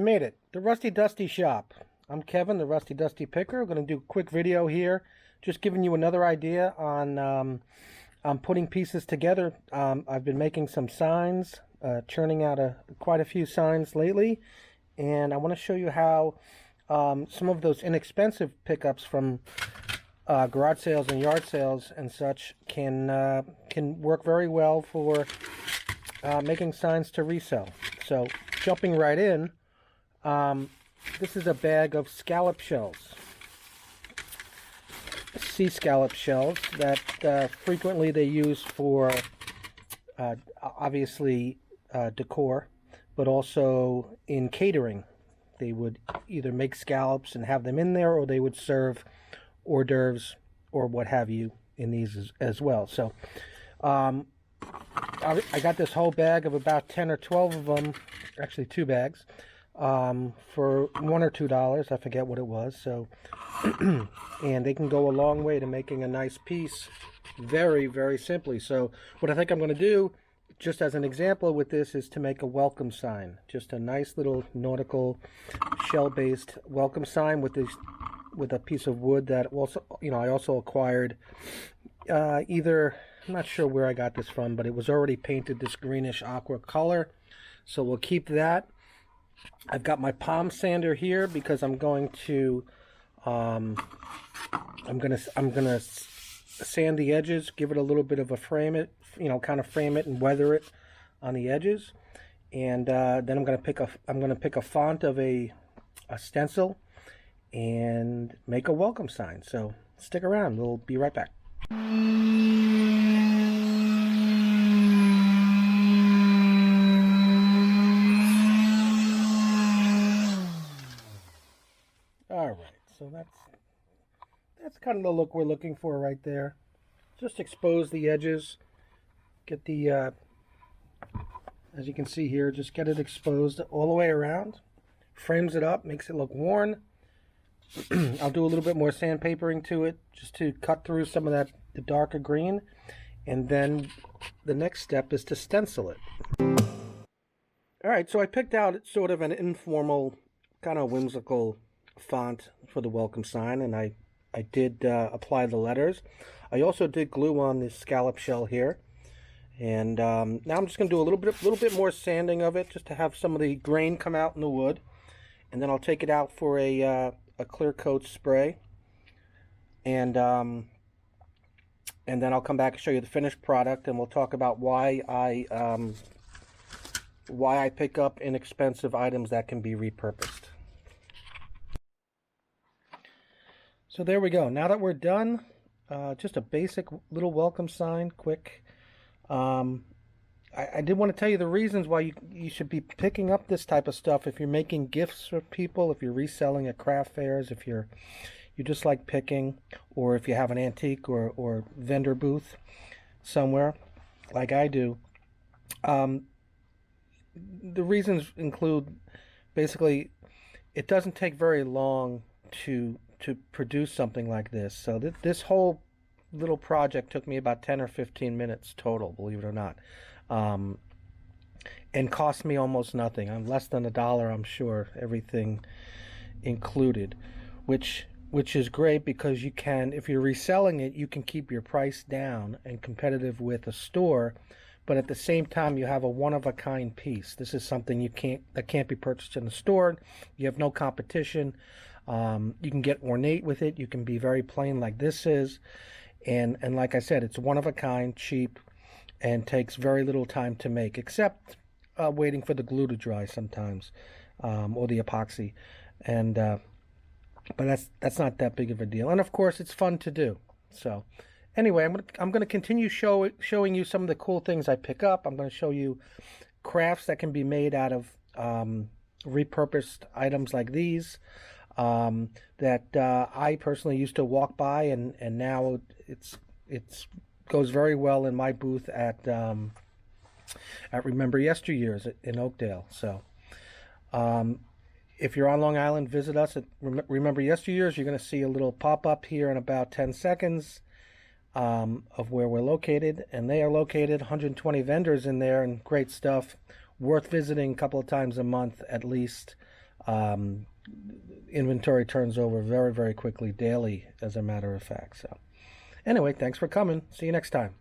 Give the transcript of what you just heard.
made it. The Rusty Dusty Shop. I'm Kevin, the Rusty Dusty Picker. I'm going to do a quick video here, just giving you another idea on putting pieces together. I've been making some signs, churning out quite a few signs lately, and I want to show you how some of those inexpensive pickups from garage sales and yard sales and such can work very well for making signs to resell. So jumping right in, this is a bag of scallop shells, sea scallop shells that frequently they use for obviously decor, but also in catering. They would either make scallops and have them in there, or they would serve hors d'oeuvres or what have you in these as well. So I got this whole bag of about 10 or 12 of them, actually 2 bags, for $1 or $2. I forget what it was. So and they can go a long way to making a nice piece very, very simply. So what I think I'm going to do, just as an example with this, is to make a welcome sign. Just a nice little nautical shell-based welcome sign with a piece of wood that also, I also acquired either, I'm not sure where I got this from, but it was already painted this greenish aqua color. So we'll keep that. I've got my palm sander here because I'm going to I'm gonna sand the edges, give it a little bit of a frame it, kind of frame it and weather it on the edges. And then I'm gonna pick a font of a stencil and make a welcome sign. So stick around, we'll be right back. Alright, so that's kind of the look we're looking for right there. Just expose the edges, get the as you can see here, just get it exposed all the way around. Frames it up, makes it look worn. I'll do a little bit more sandpapering to it just to cut through some of the darker green, and then the next step is to stencil it. Alright, so I picked out sort of an informal, kind of whimsical font for the welcome sign, and I did apply the letters. I also did glue on this scallop shell here, and now I'm just going to do a little bit more sanding of it, just to have some of the grain come out in the wood, and then I'll take it out for a clear coat spray, and then I'll come back and show you the finished product, and we'll talk about why I pick up inexpensive items that can be repurposed. So there we go. Now that we're done, just a basic little welcome sign, quick. I did want to tell you the reasons why you should be picking up this type of stuff if you're making gifts for people, if you're reselling at craft fairs, if you just like picking, or if you have an antique or vendor booth somewhere like I do. The reasons include, basically, it doesn't take very long to produce something like this. So this whole little project took me about 10 or 15 minutes total, believe it or not, and cost me almost nothing. I'm less than $1, I'm sure, everything included, which is great, because you can, if you're reselling it, you can keep your price down and competitive with a store, but at the same time you have a one-of-a-kind piece. This is something that can't be purchased in the store. You have no competition. You can get ornate with it. You can be very plain like this is, and like I said, it's one of a kind, cheap, and takes very little time to make, except waiting for the glue to dry sometimes, or the epoxy, and but that's not that big of a deal. And of course, it's fun to do. So anyway, I'm gonna continue showing you some of the cool things I pick up. I'm going to show you crafts that can be made out of repurposed items like these. That I personally used to walk by, and now it's goes very well in my booth at Remember Yesteryears in Oakdale. So if you're on Long Island, visit us at Remember Yesteryears. You're going to see a little pop-up here in about 10 seconds of where we're located, and they are located 120 vendors in there, and great stuff, worth visiting a couple of times a month at least. Um, Inventory turns over very, very quickly daily, as a matter of fact. So, anyway, thanks for coming. See you next time.